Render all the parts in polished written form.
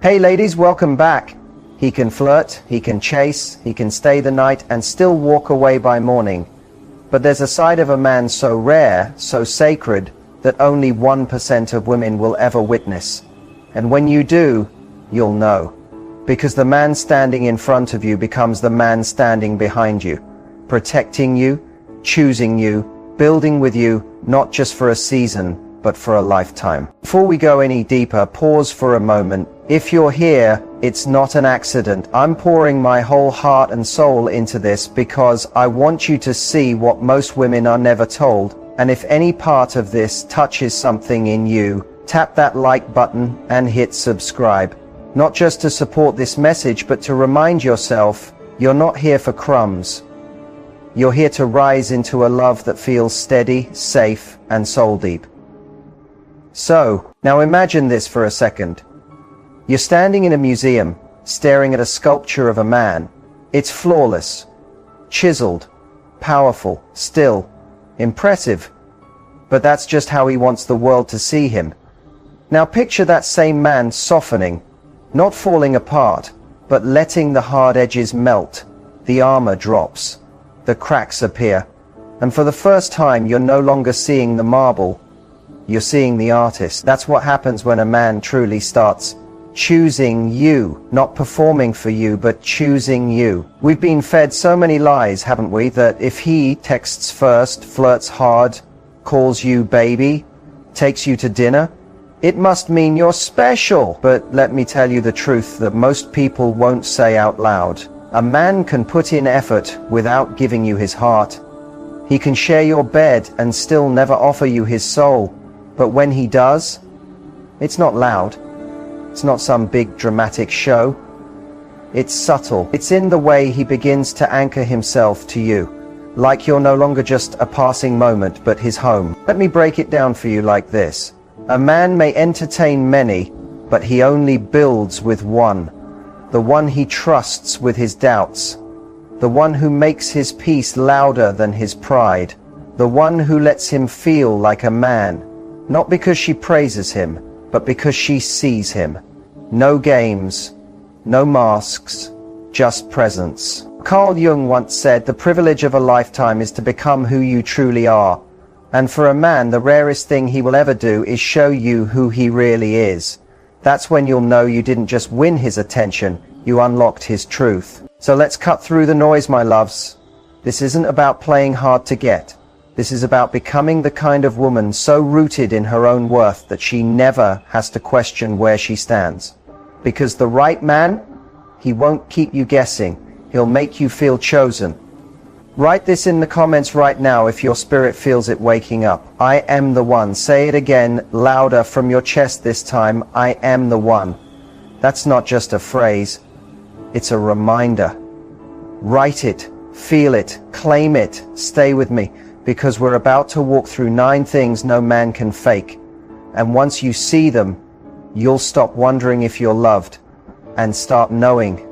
Hey ladies, welcome back. He can flirt, he can chase, he can stay the night and still walk away by morning. But there's a side of a man so rare, so sacred, that only 1% of women will ever witness. And when you do, you'll know. Because the man standing in front of you becomes the man standing behind you, protecting you, choosing you, building with you, not just for a season, but for a lifetime. Before we go any deeper, pause for a moment. If you're here, it's not an accident. I'm pouring my whole heart and soul into this because I want you to see what most women are never told. And if any part of this touches something in you, tap that like button and hit subscribe. Not just to support this message, but to remind yourself, you're not here for crumbs. You're here to rise into a love that feels steady, safe, and soul deep. So, now imagine this for a second. You're standing in a museum, staring at a sculpture of a man. It's flawless, chiseled, powerful, still, impressive. But that's just how he wants the world to see him. Now picture that same man softening, not falling apart, but letting the hard edges melt. The armor drops, the cracks appear, and for the first time you're no longer seeing the marble. You're seeing the artist. That's what happens when a man truly starts choosing you, not performing for you, but choosing you. We've been fed so many lies, haven't we, that if he texts first, flirts hard, calls you baby, takes you to dinner, it must mean you're special. But let me tell you the truth that most people won't say out loud. A man can put in effort without giving you his heart. He can share your bed and still never offer you his soul. But when he does, it's not loud. It's not some big dramatic show. It's subtle. It's in the way he begins to anchor himself to you, like you're no longer just a passing moment, but his home. Let me break it down for you like this. A man may entertain many, but he only builds with one. The one he trusts with his doubts. The one who makes his peace louder than his pride. The one who lets him feel like a man. Not because she praises him, but because she sees him. No games, no masks, just presence. Carl Jung once said, the privilege of a lifetime is to become who you truly are. And for a man, the rarest thing he will ever do is show you who he really is. That's when you'll know you didn't just win his attention, you unlocked his truth. So let's cut through the noise, my loves. This isn't about playing hard to get. This is about becoming the kind of woman so rooted in her own worth that she never has to question where she stands. Because the right man, he won't keep you guessing. He'll make you feel chosen. Write this in the comments right now if your spirit feels it waking up. I am the one. Say it again, louder from your chest this time. I am the one. That's not just a phrase. It's a reminder. Write it, feel it, claim it. Stay with me. Because we're about to walk through 9 things no man can fake. And once you see them, you'll stop wondering if you're loved and start knowing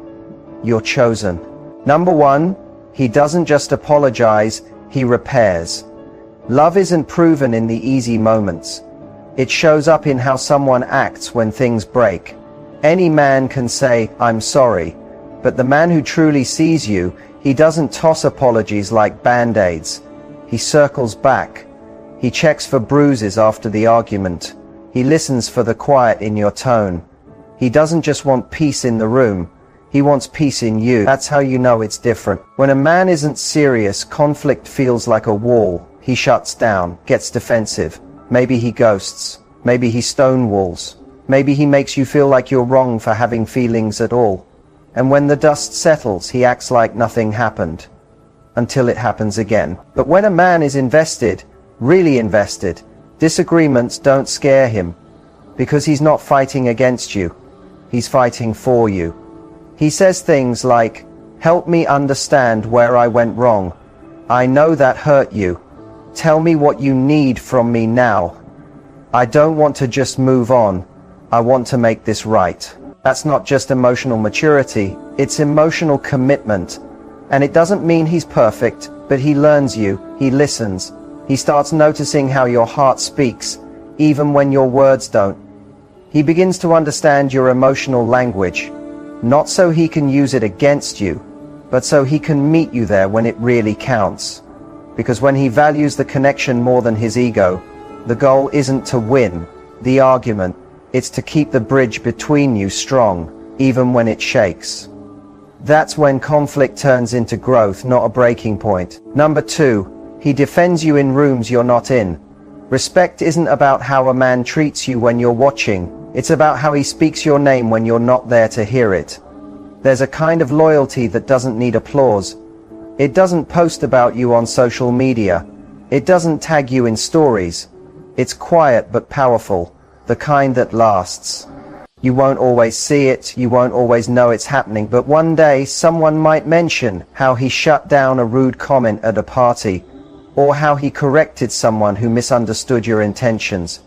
you're chosen. Number 1, he doesn't just apologize, he repairs. Love isn't proven in the easy moments. It shows up in how someone acts when things break. Any man can say, I'm sorry, but the man who truly sees you, he doesn't toss apologies like band-aids. He circles back. He checks for bruises after the argument. He listens for the quiet in your tone. He doesn't just want peace in the room. He wants peace in you. That's how you know it's different. When a man isn't serious, conflict feels like a wall. He shuts down, gets defensive. Maybe he ghosts. Maybe he stonewalls. Maybe he makes you feel like you're wrong for having feelings at all. And when the dust settles, he acts like nothing happened. Until it happens again. But when a man is invested, really invested, disagreements don't scare him, because he's not fighting against you. He's fighting for you. He says things like, help me understand where I went wrong. I know that hurt you. Tell me what you need from me now. I don't want to just move on. I want to make this right. That's not just emotional maturity, it's emotional commitment. And it doesn't mean he's perfect, but he learns you, he listens. He starts noticing how your heart speaks, even when your words don't. He begins to understand your emotional language, not so he can use it against you, but so he can meet you there when it really counts. Because when he values the connection more than his ego, the goal isn't to win the argument, it's to keep the bridge between you strong, even when it shakes. That's when conflict turns into growth, not a breaking point. Number 2, he defends you in rooms you're not in. Respect isn't about how a man treats you when you're watching, it's about how he speaks your name when you're not there to hear it. There's a kind of loyalty that doesn't need applause. It doesn't post about you on social media. It doesn't tag you in stories. It's quiet but powerful, the kind that lasts. You won't always see it, you won't always know it's happening, but one day someone might mention how he shut down a rude comment at a party, or how he corrected someone who misunderstood your intentions.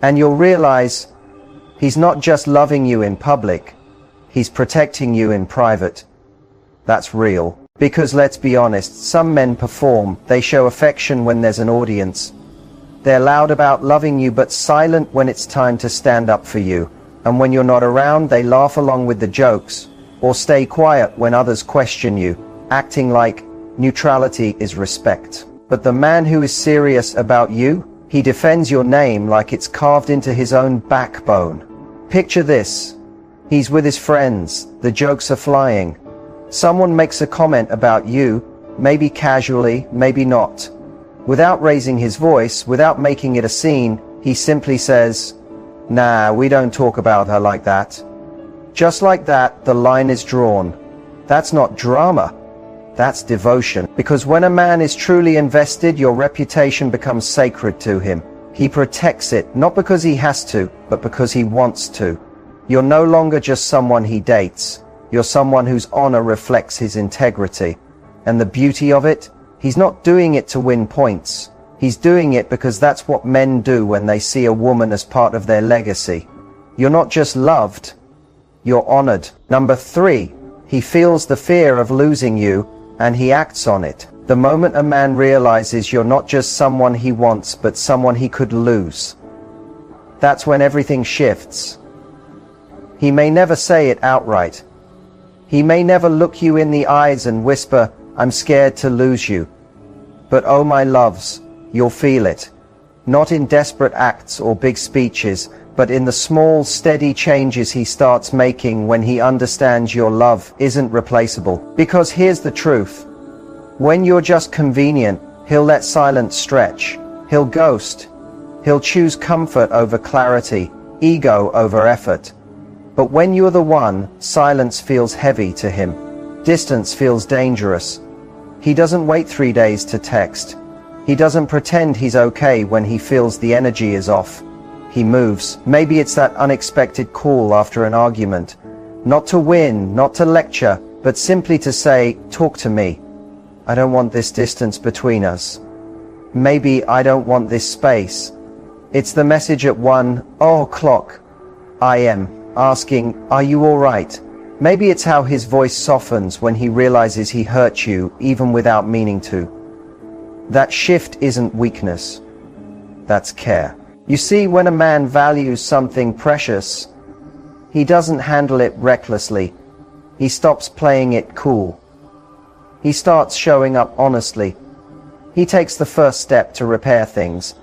And you'll realize he's not just loving you in public, he's protecting you in private. That's real. Because let's be honest, some men perform, they show affection when there's an audience. They're loud about loving you but silent when it's time to stand up for you. And when you're not around, they laugh along with the jokes, or stay quiet when others question you, acting like neutrality is respect. But the man who is serious about you, he defends your name like it's carved into his own backbone. Picture this. He's with his friends, the jokes are flying. Someone makes a comment about you, maybe casually, maybe not. Without raising his voice, without making it a scene, he simply says, "Nah, we don't talk about her like that." Just like that, the line is drawn. That's not drama. That's devotion. Because when a man is truly invested, your reputation becomes sacred to him. He protects it, not because he has to, but because he wants to. You're no longer just someone he dates. You're someone whose honor reflects his integrity. And the beauty of it, he's not doing it to win points. He's doing it because that's what men do when they see a woman as part of their legacy. You're not just loved, you're honored. Number 3, he feels the fear of losing you and he acts on it. The moment a man realizes you're not just someone he wants, but someone he could lose, that's when everything shifts. He may never say it outright. He may never look you in the eyes and whisper, "I'm scared to lose you." But oh my loves, you'll feel it. Not in desperate acts or big speeches, but in the small, steady changes he starts making when he understands your love isn't replaceable. Because here's the truth. When you're just convenient, he'll let silence stretch. He'll ghost. He'll choose comfort over clarity, ego over effort. But when you're the one, silence feels heavy to him. Distance feels dangerous. He doesn't wait 3 days to text. He doesn't pretend he's okay when he feels the energy is off. He moves. Maybe it's that unexpected call after an argument. Not to win, not to lecture, but simply to say, "Talk to me. I don't want this distance between us. Maybe I don't want this space." It's the message at 1:00 a.m. asking, "Are you all right?" Maybe it's how his voice softens when he realizes he hurt you even without meaning to. That shift isn't weakness. That's care. You see, when a man values something precious, he doesn't handle it recklessly. He stops playing it cool. He starts showing up honestly. He takes the first step to repair things,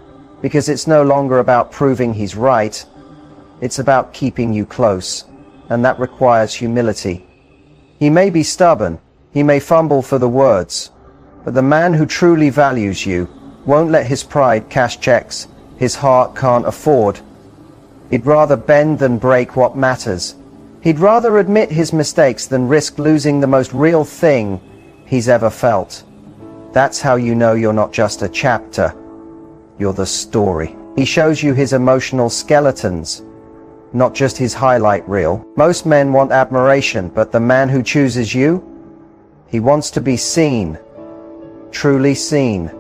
because it's no longer about proving he's right. It's about keeping you close, and that requires humility. He may be stubborn, he may fumble for the words, but the man who truly values you won't let his pride cash checks his heart can't afford. He'd rather bend than break what matters. He'd rather admit his mistakes than risk losing the most real thing he's ever felt. That's how you know you're not just a chapter, you're the story. He shows you his emotional skeletons, not just his highlight reel. Most men want admiration, but the man who chooses you, he wants to be seen, truly seen.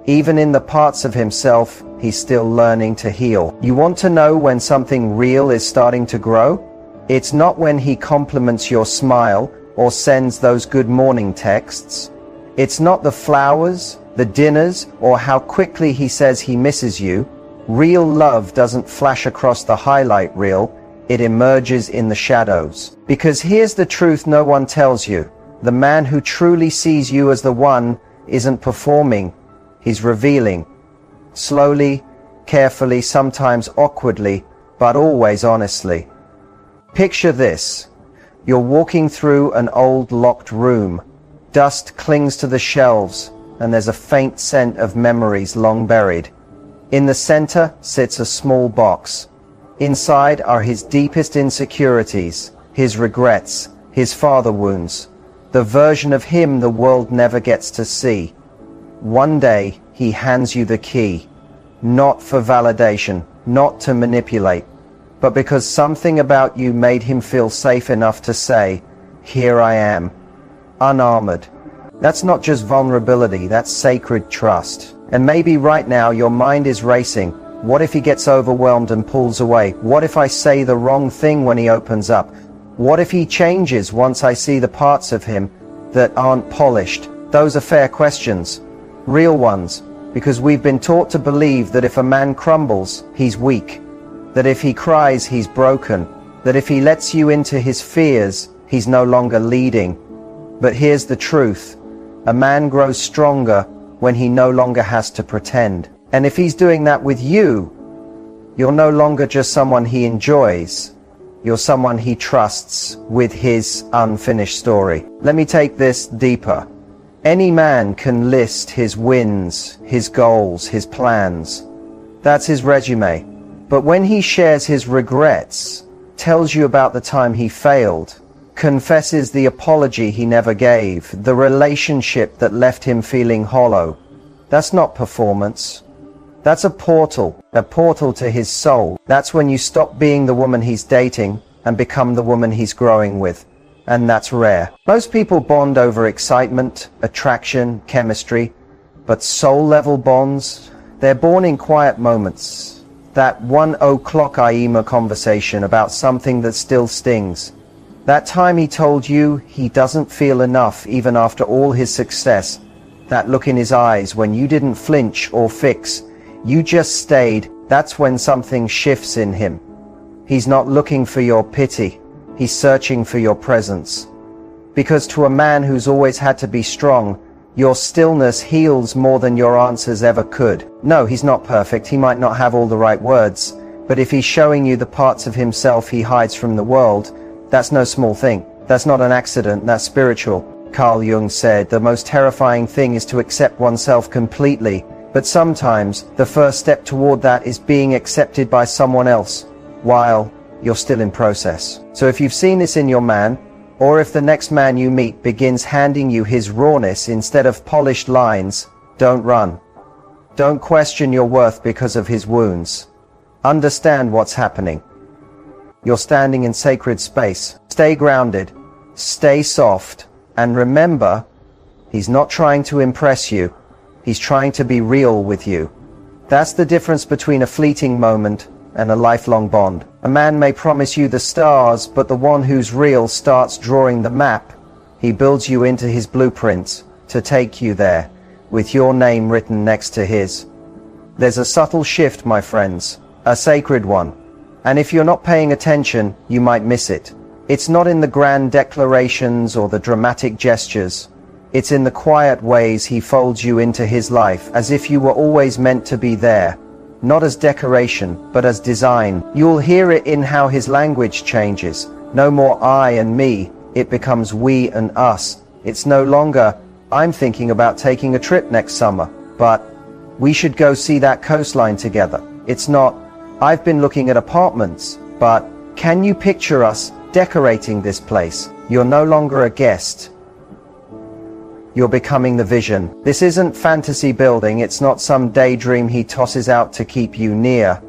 Even in the parts of himself he's still learning to heal. You want to know when something real is starting to grow? It's not when he compliments your smile or sends those good morning texts. It's not the flowers, the dinners, or how quickly he says he misses you. Real love doesn't flash across the highlight reel, it emerges in the shadows. Because here's the truth no one tells you. The man who truly sees you as the one isn't performing, he's revealing. Slowly, carefully, sometimes awkwardly, but always honestly. Picture this. You're walking through an old locked room. Dust clings to the shelves, and there's a faint scent of memories long buried. In the center sits a small box. Inside are his deepest insecurities, his regrets, his father wounds, the version of him the world never gets to see. One day, he hands you the key, not for validation, not to manipulate, but because something about you made him feel safe enough to say, "Here I am," unarmored. That's not just vulnerability, that's sacred trust. And maybe right now your mind is racing. What if he gets overwhelmed and pulls away? What if I say the wrong thing when he opens up? What if he changes once I see the parts of him that aren't polished? Those are fair questions, real ones, because we've been taught to believe that if a man crumbles, he's weak, that if he cries, he's broken, that if he lets you into his fears, he's no longer leading. But here's the truth. A man grows stronger when he no longer has to pretend. And if he's doing that with you, you're no longer just someone he enjoys. You're someone he trusts with his unfinished story. Let me take this deeper. Any man can list his wins, his goals, his plans. That's his resume. But when he shares his regrets, tells you about the time he failed, confesses the apology he never gave, the relationship that left him feeling hollow, that's not performance. That's a portal to his soul. That's when you stop being the woman he's dating and become the woman he's growing with. And that's rare. Most people bond over excitement, attraction, chemistry, but soul-level bonds, they're born in quiet moments. That 1:00 IEMA conversation about something that still stings. That time he told you he doesn't feel enough even after all his success. That look in his eyes when you didn't flinch or fix. You just stayed. That's when something shifts in him. He's not looking for your pity. He's searching for your presence. Because to a man who's always had to be strong, your stillness heals more than your answers ever could. No, he's not perfect. He might not have all the right words. But if he's showing you the parts of himself he hides from the world, that's no small thing. That's not an accident. That's spiritual. Carl Jung said, the most terrifying thing is to accept oneself completely. But sometimes the first step toward that is being accepted by someone else while you're still in process. So if you've seen this in your man, or if the next man you meet begins handing you his rawness instead of polished lines, don't run. Don't question your worth because of his wounds. Understand what's happening. You're standing in sacred space. Stay grounded, stay soft, and remember, he's not trying to impress you. He's trying to be real with you. That's the difference between a fleeting moment and a lifelong bond. A man may promise you the stars, but the one who's real starts drawing the map. He builds you into his blueprints to take you there, with your name written next to his. There's a subtle shift, my friends, a sacred one. And if you're not paying attention, you might miss it. It's not in the grand declarations or the dramatic gestures. It's in the quiet ways he folds you into his life, as if you were always meant to be there. Not as decoration, but as design. You'll hear it in how his language changes. No more I and me, it becomes we and us. It's no longer, I'm thinking about taking a trip next summer, but we should go see that coastline together. It's not, I've been looking at apartments, but can you picture us decorating this place? You're no longer a guest. You're becoming the vision. This isn't fantasy building. It's not some daydream he tosses out to keep you near.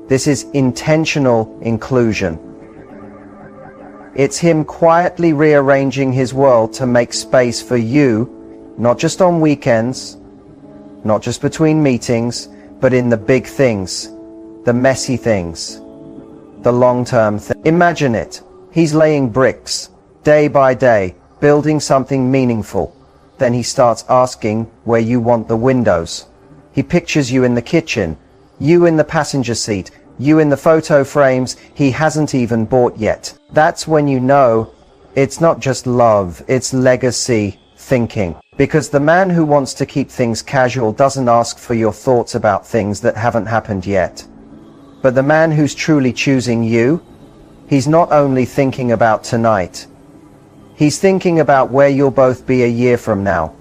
This is intentional inclusion. It's him quietly rearranging his world to make space for you, not just on weekends, not just between meetings, but in the big things, the messy things, the long-term things. Imagine it. He's laying bricks, day by day, building something meaningful. Then he starts asking where you want the windows. He pictures you in the kitchen, You in the passenger seat, you in the photo frames he hasn't even bought yet. That's when you know it's not just love, it's legacy thinking. Because the man who wants to keep things casual doesn't ask for your thoughts about things that haven't happened yet. But the man who's truly choosing you, he's not only thinking about tonight, he's thinking about where you'll both be a year from now.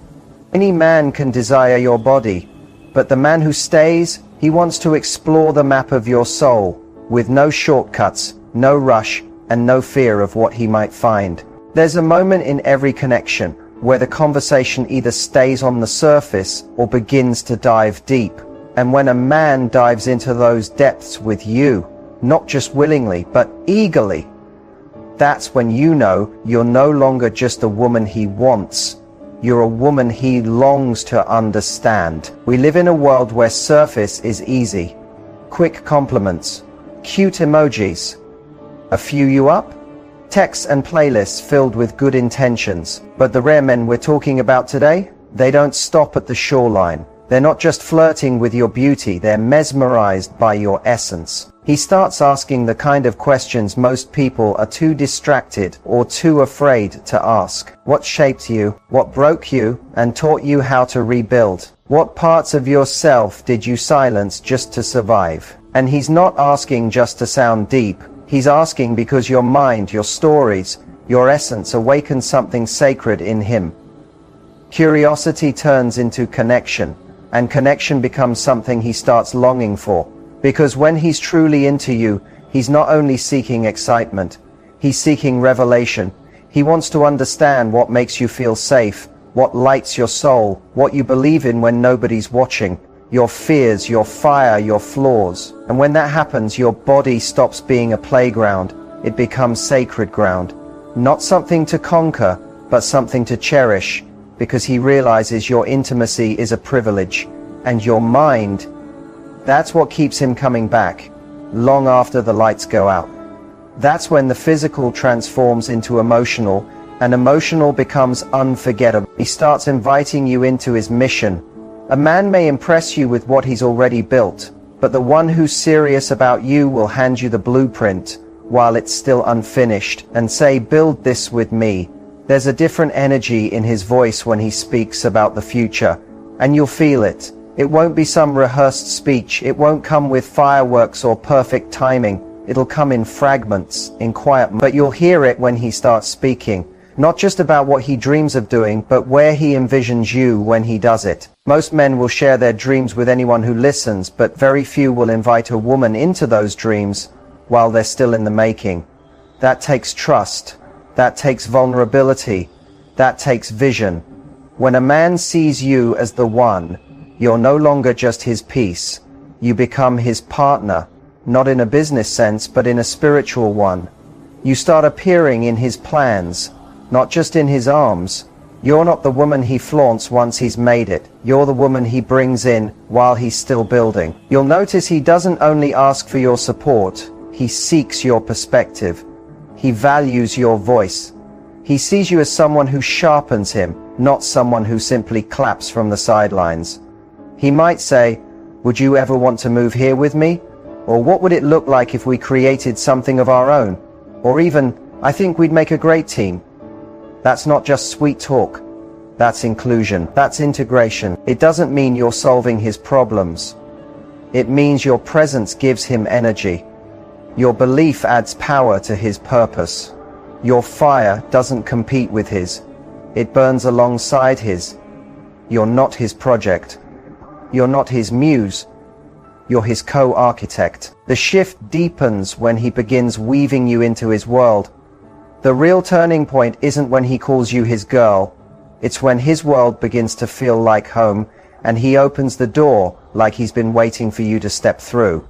Any man can desire your body, but the man who stays, he wants to explore the map of your soul, with no shortcuts, no rush, and no fear of what he might find. There's a moment in every connection where the conversation either stays on the surface or begins to dive deep. And when a man dives into those depths with you, not just willingly, but eagerly, that's when you know you're no longer just a woman he wants. You're a woman he longs to understand. We live in a world where surface is easy. Quick compliments, cute emojis, a few you up, texts and playlists filled with good intentions. But the rare men we're talking about today, they don't stop at the shoreline. They're not just flirting with your beauty, they're mesmerized by your essence. He starts asking the kind of questions most people are too distracted or too afraid to ask. What shaped you? What broke you and taught you how to rebuild? What parts of yourself did you silence just to survive? And he's not asking just to sound deep. He's asking because your mind, your stories, your essence awaken something sacred in him. Curiosity turns into connection, and connection becomes something he starts longing for. Because when he's truly into you, he's not only seeking excitement, he's seeking revelation. He wants to understand what makes you feel safe, what lights your soul, what you believe in when nobody's watching, your fears, your fire, your flaws. And when that happens, your body stops being a playground. It becomes sacred ground. Not something to conquer, but something to cherish, because he realizes your intimacy is a privilege, and your mind, that's what keeps him coming back, long after the lights go out. That's when the physical transforms into emotional, and emotional becomes unforgettable. He starts inviting you into his mission. A man may impress you with what he's already built, but the one who's serious about you will hand you the blueprint while it's still unfinished and say, build this with me. There's a different energy in his voice when he speaks about the future, and you'll feel it. It won't be some rehearsed speech. It won't come with fireworks or perfect timing. It'll come in fragments, in quiet, but you'll hear it when he starts speaking. Not just about what he dreams of doing, but where he envisions you when he does it. Most men will share their dreams with anyone who listens, but very few will invite a woman into those dreams while they're still in the making. That takes trust. That takes vulnerability. That takes vision. When a man sees you as the one, you're no longer just his piece. You become his partner, not in a business sense, but in a spiritual one. You start appearing in his plans, not just in his arms. You're not the woman he flaunts once he's made it. You're the woman he brings in while he's still building. You'll notice he doesn't only ask for your support, he seeks your perspective. He values your voice. He sees you as someone who sharpens him, not someone who simply claps from the sidelines. He might say, would you ever want to move here with me? Or what would it look like if we created something of our own? Or even, I think we'd make a great team. That's not just sweet talk. That's inclusion. That's integration. It doesn't mean you're solving his problems. It means your presence gives him energy. Your belief adds power to his purpose. Your fire doesn't compete with his. It burns alongside his. You're not his project. You're not his muse. You're his co-architect. The shift deepens when he begins weaving you into his world. The real turning point isn't when he calls you his girl. It's when his world begins to feel like home and he opens the door like he's been waiting for you to step through.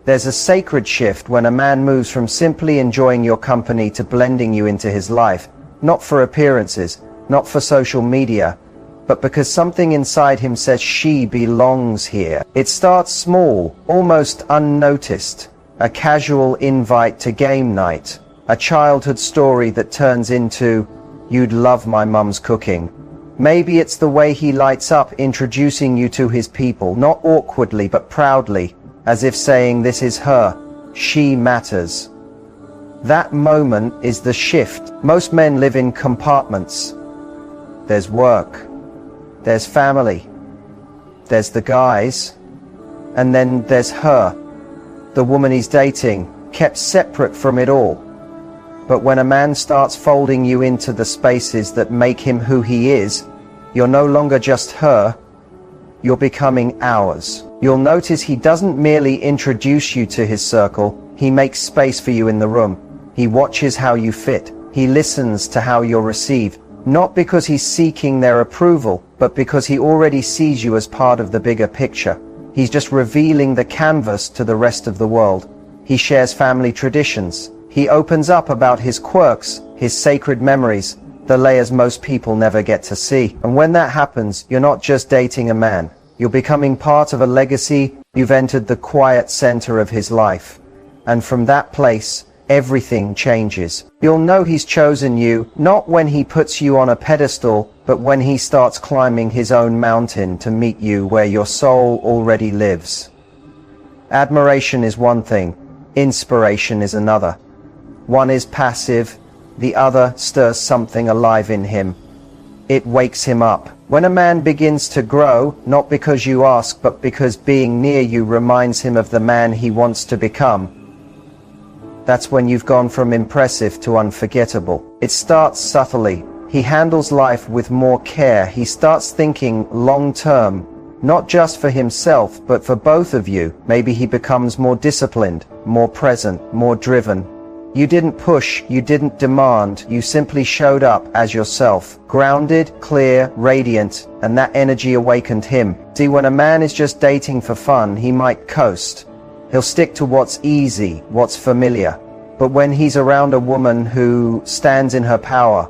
There's a sacred shift when a man moves from simply enjoying your company to blending you into his life, not for appearances, not for social media, but because something inside him says she belongs here. It starts small, almost unnoticed, a casual invite to game night, a childhood story that turns into, you'd love my mum's cooking. Maybe it's the way he lights up introducing you to his people, not awkwardly but proudly, as if saying this is her, she matters. That moment is the shift. Most men live in compartments. There's work, there's family, there's the guys, and then there's her, the woman he's dating, kept separate from it all. But when a man starts folding you into the spaces that make him who he is, you're no longer just her, you're becoming ours. You'll notice he doesn't merely introduce you to his circle, he makes space for you in the room. He watches how you fit. He listens to how you're received, not because he's seeking their approval, but because he already sees you as part of the bigger picture. He's just revealing the canvas to the rest of the world. He shares family traditions. He opens up about his quirks, his sacred memories, the layers most people never get to see. And when that happens, you're not just dating a man. You're becoming part of a legacy. You've entered the quiet center of his life. And from that place, everything changes. You'll know he's chosen you, not when he puts you on a pedestal, but when he starts climbing his own mountain to meet you where your soul already lives. Admiration is one thing, inspiration is another. One is passive, the other stirs something alive in him. It wakes him up. When a man begins to grow, not because you ask, but because being near you reminds him of the man he wants to become, that's when you've gone from impressive to unforgettable. It starts subtly. He handles life with more care. He starts thinking long term, not just for himself, but for both of you. Maybe he becomes more disciplined, more present, more driven. You didn't push, you didn't demand, you simply showed up as yourself. Grounded, clear, radiant, and that energy awakened him. See, when a man is just dating for fun, he might coast. He'll stick to what's easy, what's familiar. But when he's around a woman who stands in her power,